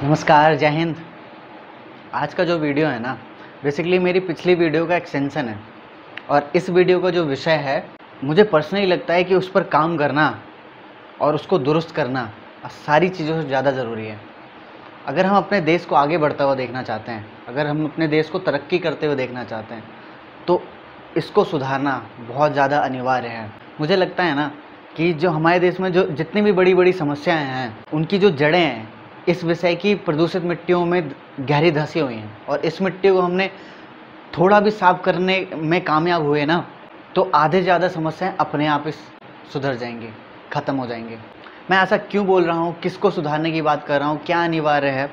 नमस्कार, जय हिंद। आज का जो वीडियो है ना, बेसिकली मेरी पिछली वीडियो का एक्सटेंशन है। और इस वीडियो का जो विषय है, मुझे पर्सनली लगता है कि उस पर काम करना और उसको दुरुस्त करना सारी चीज़ों से ज़्यादा ज़रूरी है। अगर हम अपने देश को आगे बढ़ता हुआ देखना चाहते हैं, अगर हम अपने देश को तरक्की करते हुए देखना चाहते हैं, तो इसको सुधारना बहुत ज़्यादा अनिवार्य है। मुझे लगता है ना कि जो हमारे देश में जो जितनी भी बड़ी बड़ी समस्याएं हैं, उनकी जो जड़ें हैं इस विषय की प्रदूषित मिट्टियों में गहरी धंसी हुई हैं। और इस मिट्टी को हमने थोड़ा भी साफ करने में कामयाब हुए ना, तो आधे से ज़्यादा समस्याएं अपने आप ही सुधर जाएंगी, ख़त्म हो जाएंगी। मैं ऐसा क्यों बोल रहा हूँ, किसको सुधारने की बात कर रहा हूँ, क्या अनिवार्य है,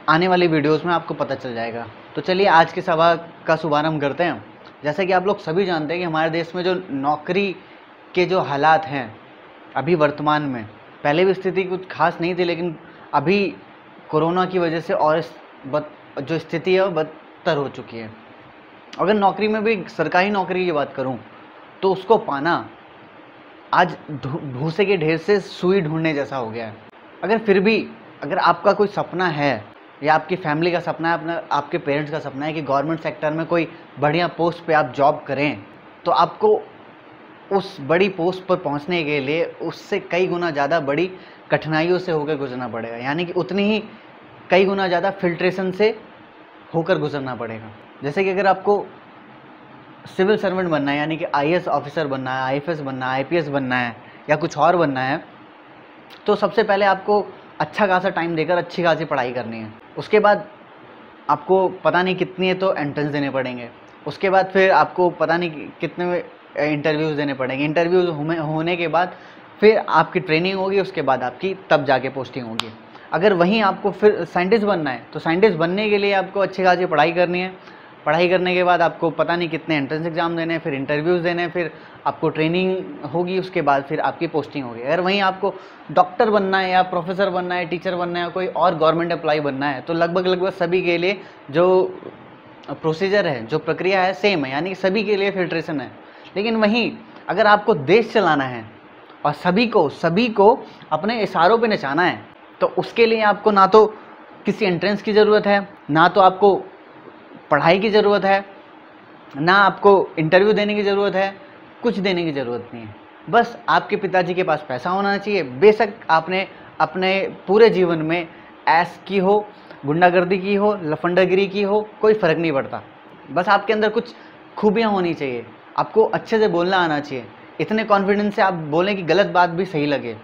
आने वाली वीडियोस में आपको पता चल जाएगा। तो चलिए आज की सभा का शुभारंभ करते हैं। जैसा कि आप लोग सभी जानते हैं कि हमारे देश में जो नौकरी के जो हालात हैं अभी वर्तमान में, पहले भी स्थिति कुछ खास नहीं थी, लेकिन अभी कोरोना की वजह से और जो स्थिति है वो बदतर हो चुकी है। अगर नौकरी में भी सरकारी नौकरी की बात करूं, तो उसको पाना आज भूसे के ढेर से सुई ढूंढने जैसा हो गया है। अगर आपका कोई सपना है या आपकी फैमिली का सपना है, आपके पेरेंट्स का सपना है कि गवर्नमेंट सेक्टर में कोई बढ़िया पोस्ट पे आप जॉब करें, तो आपको उस बड़ी पोस्ट पर पहुंचने के लिए उससे कई गुना ज़्यादा बड़ी कठिनाइयों से होकर गुजरना पड़ेगा। यानी कि उतनी ही कई गुना ज़्यादा फिल्ट्रेशन से होकर गुजरना पड़ेगा। जैसे कि अगर आपको सिविल सर्वेंट बनना है, यानी कि आईएएस ऑफिसर बनना है, आईएफएस बनना है, आईपीएस बनना है या कुछ और बनना है, तो सबसे पहले आपको अच्छा खासा टाइम देकर अच्छी खासी पढ़ाई करनी है। उसके बाद आपको पता नहीं कितनी तो एंट्रेंस देने पड़ेंगे। उसके बाद फिर आपको पता नहीं कितने इंटरव्यूज़ देने पड़ेंगे। इंटरव्यूज़ होने के बाद फिर आपकी ट्रेनिंग होगी, उसके बाद आपकी तब जाके पोस्टिंग होगी। अगर वहीं आपको फिर साइंटिस्ट बनना है, तो साइंटिस्ट बनने के लिए आपको अच्छी खासी पढ़ाई करनी है। पढ़ाई करने के बाद आपको पता नहीं कितने एंट्रेंस एग्जाम देने हैं, फिर इंटरव्यूज़ देने हैं, फिर आपको ट्रेनिंग होगी, उसके बाद फिर आपकी पोस्टिंग होगी। अगर वहीं आपको डॉक्टर बनना है या प्रोफेसर बनना है, टीचर बनना है या कोई और गवर्नमेंट एम्प्लॉय बनना है, तो लगभग सभी के लिए जो प्रोसीजर है, जो प्रक्रिया है, सेम है। यानी कि सभी के लिए फिल्ट्रेशन है। लेकिन वहीं अगर आपको देश चलाना है और सभी को अपने इशारों पे नचाना है, तो उसके लिए आपको ना तो किसी एंट्रेंस की ज़रूरत है, ना तो आपको पढ़ाई की ज़रूरत है, ना आपको इंटरव्यू देने की ज़रूरत है, कुछ देने की ज़रूरत नहीं है। बस आपके पिताजी के पास पैसा होना चाहिए। बेशक आपने अपने पूरे जीवन में ऐश की हो, गुंडागर्दी की हो, लफंडागिरी की हो, कोई फ़र्क नहीं पड़ता। बस आपके अंदर कुछ खूबियाँ होनी चाहिए। आपको अच्छे से बोलना आना चाहिए, इतने कॉन्फिडेंस से आप बोलें कि गलत बात भी सही लगे।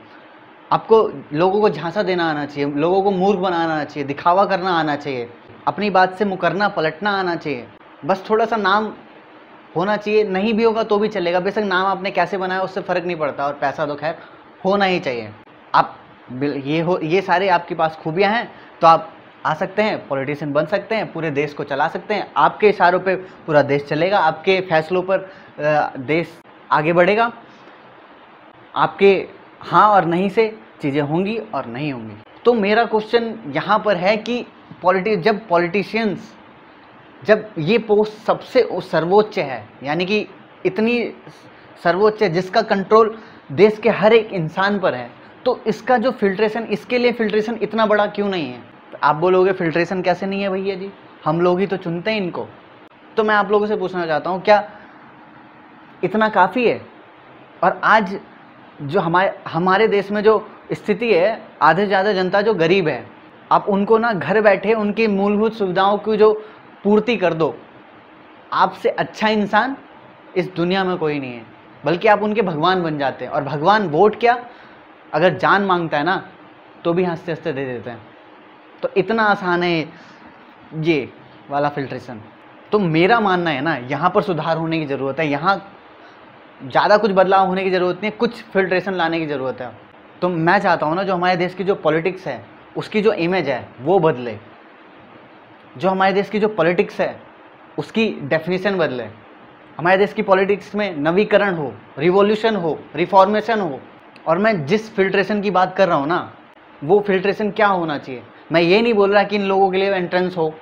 आपको लोगों को झांसा देना आना चाहिए, लोगों को मूर्ख बनाना आना चाहिए, दिखावा करना आना चाहिए, अपनी बात से मुकरना पलटना आना चाहिए। बस थोड़ा सा नाम होना चाहिए, नहीं भी होगा तो भी चलेगा। बेशक नाम आपने कैसे बनाया उससे फ़र्क नहीं पड़ता, और पैसा तो खैर होना ही चाहिए। आप ये सारे आपके पास खूबियाँ हैं, तो आप आ सकते हैं, पॉलिटिशियन बन सकते हैं, पूरे देश को चला सकते हैं। आपके इशारों पे पूरा देश चलेगा, आपके फैसलों पर देश आगे बढ़ेगा। आपके हाँ और नहीं से चीज़ें होंगी और नहीं होंगी। तो मेरा क्वेश्चन यहाँ पर है कि पॉलिटिशियंस जब ये पोस्ट सबसे सर्वोच्च है, यानी कि इतनी सर्वोच्च है जिसका कंट्रोल देश के हर एक इंसान पर है, तो इसका जो फिल्ट्रेशन, इसके लिए फिल्ट्रेशन इतना बड़ा क्यों नहीं है? तो आप बोलोगे फिल्ट्रेशन कैसे नहीं है भैया जी, हम लोग ही तो चुनते हैं इनको। तो मैं आप लोगों से पूछना चाहता हूँ, क्या इतना काफ़ी है? और आज जो हमारे देश में जो स्थिति है, आधे से ज़्यादा जनता जो गरीब है, आप उनको ना घर बैठे उनकी मूलभूत सुविधाओं की जो पूर्ति कर दो, आपसे अच्छा इंसान इस दुनिया में कोई नहीं है। बल्कि आप उनके भगवान बन जाते हैं। और भगवान वोट क्या, अगर जान मांगता है ना, तो भी हंसते हंसते दे देते हैं। तो इतना आसान है ये वाला फिल्ट्रेशन। तो मेरा मानना है ना, यहाँ पर सुधार होने की ज़रूरत है। यहाँ ज़्यादा कुछ बदलाव होने की ज़रूरत नहीं है, कुछ फिल्ट्रेशन लाने की ज़रूरत है। तो मैं चाहता हूँ ना, जो हमारे देश की जो पॉलिटिक्स है उसकी जो इमेज है वो बदले। जो हमारे देश की जो पॉलिटिक्स है उसकी डेफिनेशन बदले। हमारे देश की पॉलिटिक्स में नवीकरण हो, रिवॉल्यूशन हो, रिफॉर्मेशन हो। और मैं जिस फिल्ट्रेशन की बात कर रहा हूँ ना, वो फिल्ट्रेशन क्या होना चाहिए? मैं ये नहीं बोल रहा कि इन लोगों के लिए एंट्रेंस हो,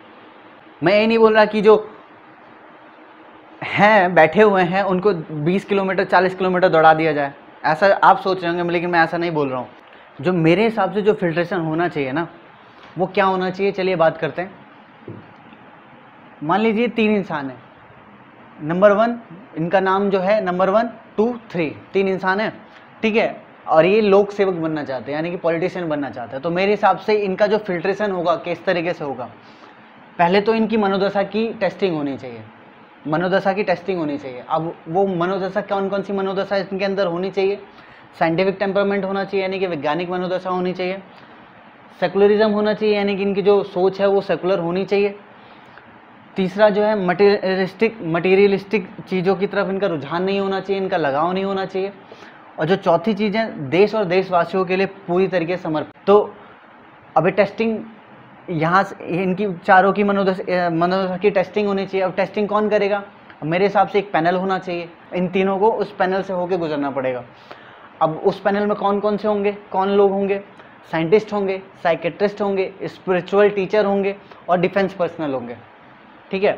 मैं ये नहीं बोल रहा कि जो हैं बैठे हुए हैं उनको 20 किलोमीटर 40 किलोमीटर दौड़ा दिया जाए। ऐसा आप सोच रहे होंगे, लेकिन मैं ऐसा नहीं बोल रहा हूँ। जो मेरे हिसाब से जो फिल्ट्रेशन होना चाहिए ना, वो क्या होना चाहिए, चलिए बात करते हैं। मान लीजिए 3 इंसान हैं, नंबर 1 इनका नाम जो है नंबर 1 2 3, 3 इंसान हैं, ठीक है, और ये लोक सेवक बनना चाहते हैं, यानी कि पॉलिटिशियन बनना चाहते हैं। तो मेरे हिसाब से इनका जो फिल्ट्रेशन होगा किस तरीके से होगा, पहले तो इनकी मनोदशा की टेस्टिंग होनी चाहिए, मनोदशा की टेस्टिंग होनी चाहिए। अब वो मनोदशा कौन कौन सी मनोदशा इनके अंदर होनी चाहिए, साइंटिफिक टेम्परामेंट होना चाहिए, यानी कि वैज्ञानिक मनोदशा होनी चाहिए, सेकुलरिज्म होना चाहिए, यानी कि इनकी जो सोच है वो सेकुलर होनी चाहिए। तीसरा जो है मटीरियलिस्टिक चीज़ों की तरफ इनका रुझान नहीं होना चाहिए, इनका लगाव नहीं होना चाहिए। और जो चौथी चीज़ है, देश और देशवासियों के लिए पूरी तरीके से समर्पित। तो अभी टेस्टिंग यहाँ से इनकी चारों की मनोदशा की टेस्टिंग होनी चाहिए। अब टेस्टिंग कौन करेगा, मेरे हिसाब से एक पैनल होना चाहिए, इन तीनों को उस पैनल से होकर गुजरना पड़ेगा। अब उस पैनल में कौन कौन से होंगे, कौन लोग होंगे, साइंटिस्ट होंगे, साइकेट्रिस्ट होंगे, स्पिरिचुअल टीचर होंगे और डिफेंस पर्सनल होंगे, ठीक है।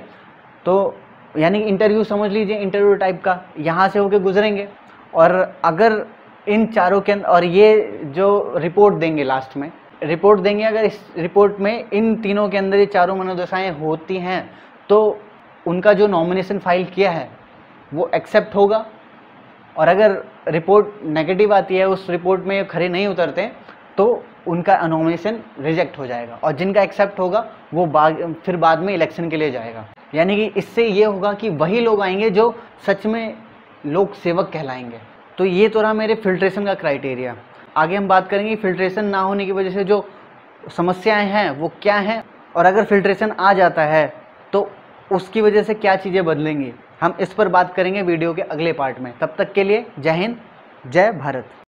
तो यानी इंटरव्यू समझ लीजिए, इंटरव्यू टाइप का, यहाँ से होके गुजरेंगे। और अगर इन चारों के अंदर, और ये जो रिपोर्ट देंगे लास्ट में रिपोर्ट देंगे, अगर इस रिपोर्ट में इन तीनों के अंदर ये चारों मनोदशाएं होती हैं तो उनका जो नॉमिनेशन फाइल किया है वो एक्सेप्ट होगा। और अगर रिपोर्ट नेगेटिव आती है, उस रिपोर्ट में खरे नहीं उतरते, तो उनका नॉमिनेशन रिजेक्ट हो जाएगा। और जिनका एक्सेप्ट होगा वो फिर बाद में इलेक्शन के लिए जाएगा। यानी कि इससे ये होगा कि वही लोग आएंगे जो सच में लोक सेवक कहलाएंगे। तो ये तो रहा मेरे फिल्ट्रेशन का क्राइटेरिया। आगे हम बात करेंगे फिल्ट्रेशन ना होने की वजह से जो समस्याएं हैं वो क्या हैं, और अगर फिल्ट्रेशन आ जाता है तो उसकी वजह से क्या चीज़ें बदलेंगी। हम इस पर बात करेंगे वीडियो के अगले पार्ट में। तब तक के लिए जय हिंद, जय भारत।